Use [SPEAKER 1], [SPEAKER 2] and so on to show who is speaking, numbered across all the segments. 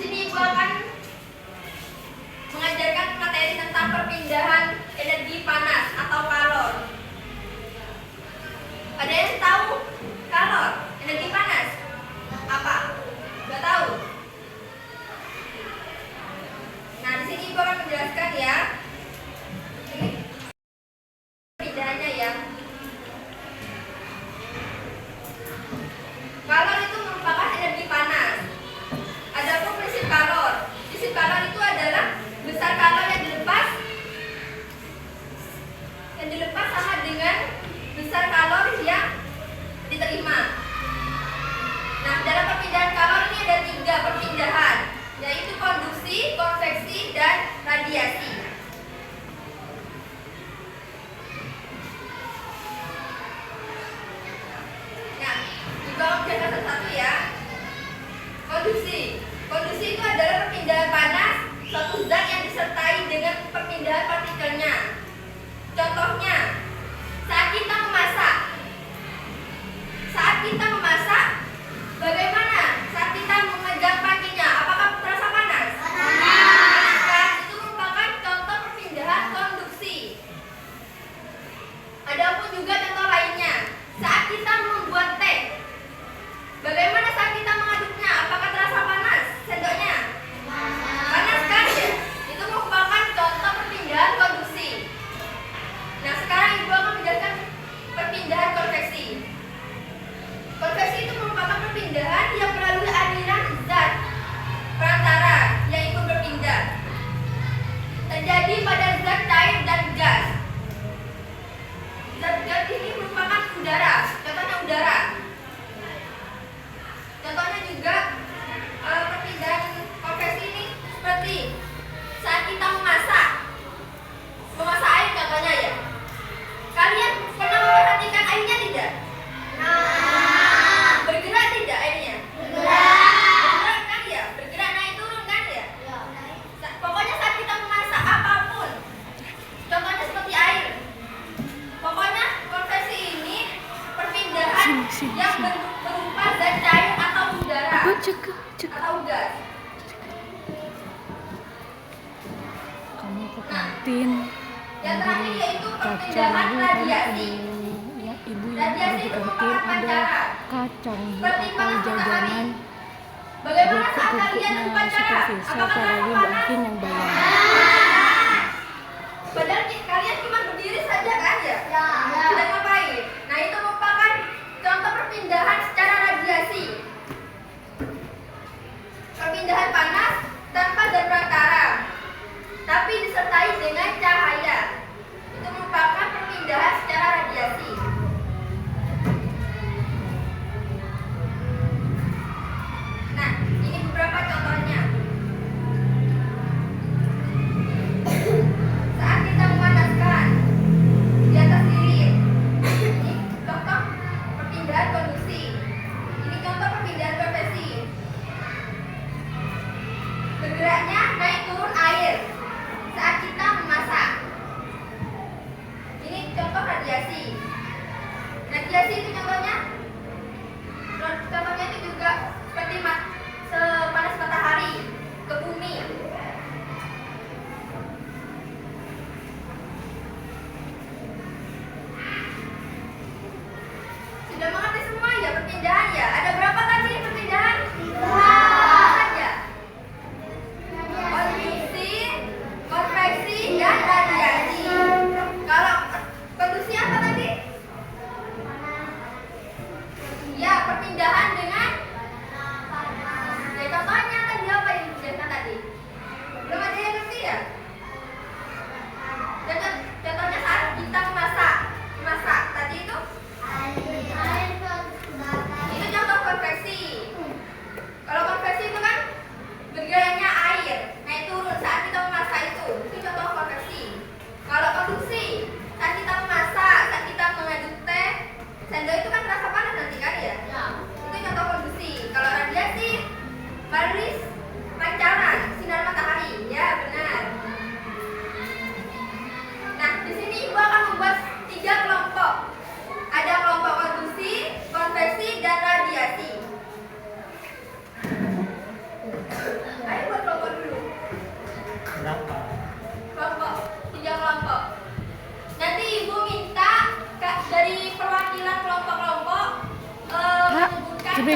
[SPEAKER 1] sini Ibu akan mengajarkan materi tentang perpindahan energi panas atau kalor. Ada yang tahu kalor, energi panas? Apa? Nggak tahu? Nah, di sini Ibu akan menjelaskan ya. Ini perpindahannya ya. Kalor itu merupakan energi panas. Adapun prinsip kalor. Prinsip kalor itu adalah besar kalor yang dilepas sama dengan besar kalor yang diterima. Nah, dalam perpindahan kalor ini ada 3 perpindahan, yaitu konduksi, konveksi, dan radiasi. Nah, juga menjelaskan satu-satu ya. Konduksi. Konduksi itu adalah perpindahan panas suatu zat yang disertai dengan perpindahan partikelnya. Contohnya, saat kita memasak, bagaimana saat kita memegang pancinya? Apakah terasa panas? Panas kan? Itu merupakan contoh perpindahan konduksi. Adapun juga contoh lainnya, saat kita membuat teh, bagaimana saat kita mengaduknya? Apakah terasa panas sendoknya? Panas kan ya? Itu merupakan contoh perpindahan konduksi. Nah, sekarang Ibu akan menjelaskan perpindahan konveksi. Konveksi itu merupakan perpindahan yang melalui aliran zat perantara yang ikut berpindah. Terjadi pada zat cair dan gas. Zat ini merupakan udara. Contohnya udara. Contohnya juga perpindahan konveksi ini seperti saat kita memasak air contohnya ya. Kalian pernah memperhatikan airnya tidak? Nah, bergerak tidak airnya? Bergerak kan ya? Bergerak naik turun kan ya? Pokoknya saat kita memasak apapun, contohnya seperti air. Pokoknya konveksi ini perpindahan yang berupa zat cair atau udara atau gas.
[SPEAKER 2] Kamu ke kantin.
[SPEAKER 1] Yang terakhir yaitu perpindahan radiasi.
[SPEAKER 2] Ya, ibu
[SPEAKER 1] Radiasi
[SPEAKER 2] di
[SPEAKER 1] itu
[SPEAKER 2] kantin
[SPEAKER 1] merupakan
[SPEAKER 2] ada
[SPEAKER 1] pancaran.
[SPEAKER 2] kacang
[SPEAKER 1] Seperti
[SPEAKER 2] atau
[SPEAKER 1] panas matahari.
[SPEAKER 2] jajanan
[SPEAKER 1] Bagaimana
[SPEAKER 2] buat
[SPEAKER 1] saat kalian
[SPEAKER 2] pupuknya
[SPEAKER 1] upacara?
[SPEAKER 2] supervisa
[SPEAKER 1] Apakah
[SPEAKER 2] para
[SPEAKER 1] terasa
[SPEAKER 2] ibu
[SPEAKER 1] panas?
[SPEAKER 2] mungkin yang bayar.
[SPEAKER 1] Padahal kalian cuma berdiri saja kan ya? Tidak ngapain. Nah, itu merupakan contoh perpindahan secara radiasi. Perpindahan panas tanpa zat perantara, tapi disertai dengan cahaya. Itu merupakan perpindahan secara radiasi. Nah, ini beberapa contohnya.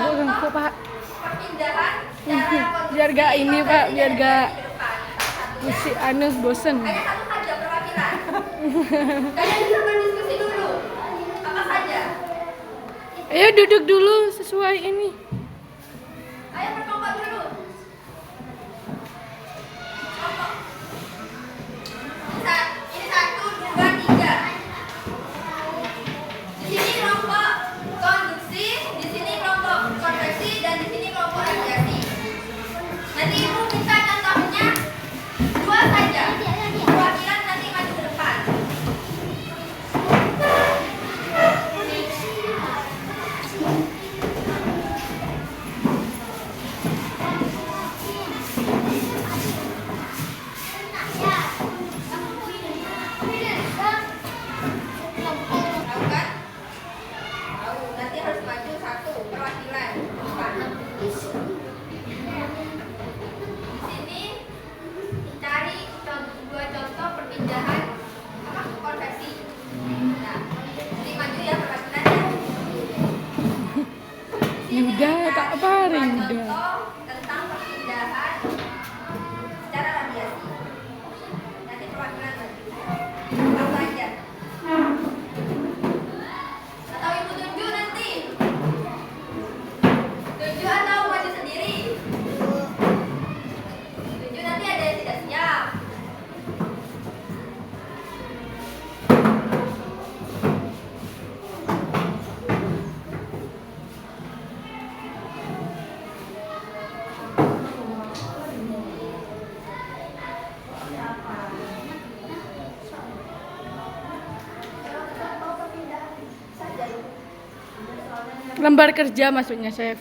[SPEAKER 2] ibu rengku Pak.
[SPEAKER 1] Perpindahan cara
[SPEAKER 2] Biar gak ini Pak,
[SPEAKER 1] konstruksi
[SPEAKER 2] biar
[SPEAKER 1] dari
[SPEAKER 2] gak
[SPEAKER 1] di depan. Satu, ya.
[SPEAKER 2] mesti aneh bosen.
[SPEAKER 1] Hanya satu saja perwakilan. Kalian bisa berdiskusi dulu. Apa saja?
[SPEAKER 2] Ayo duduk dulu sesuai ini.
[SPEAKER 1] Ayo berkelompok dulu. Kelompok. Ini satu, dua, tiga. Di sini kelompok konduksi, di sini kelompok konveksi, dan di sini kelompok radiasi. Nanti ibu minta contohnya dua saja. Perwakilan nanti maju ke depan. Tahu kan? Tahu. Nanti harus maju satu perwakilan depan. Di sini cari dua contoh perpindahan konversi. Nah, nanti maju ya perwakilannya. Di sini
[SPEAKER 2] Udah, tak
[SPEAKER 1] cari
[SPEAKER 2] paring,
[SPEAKER 1] dua
[SPEAKER 2] udah.
[SPEAKER 1] contoh tentang perpindahan secara radiasi. Nanti perwakilan maju. Apa aja? Atau ibu tunjuk nanti? Tunjuk atau maju sendiri? Tunjuk nanti ada yang tidak siap.
[SPEAKER 2] Lembar kerja maksudnya, Chef.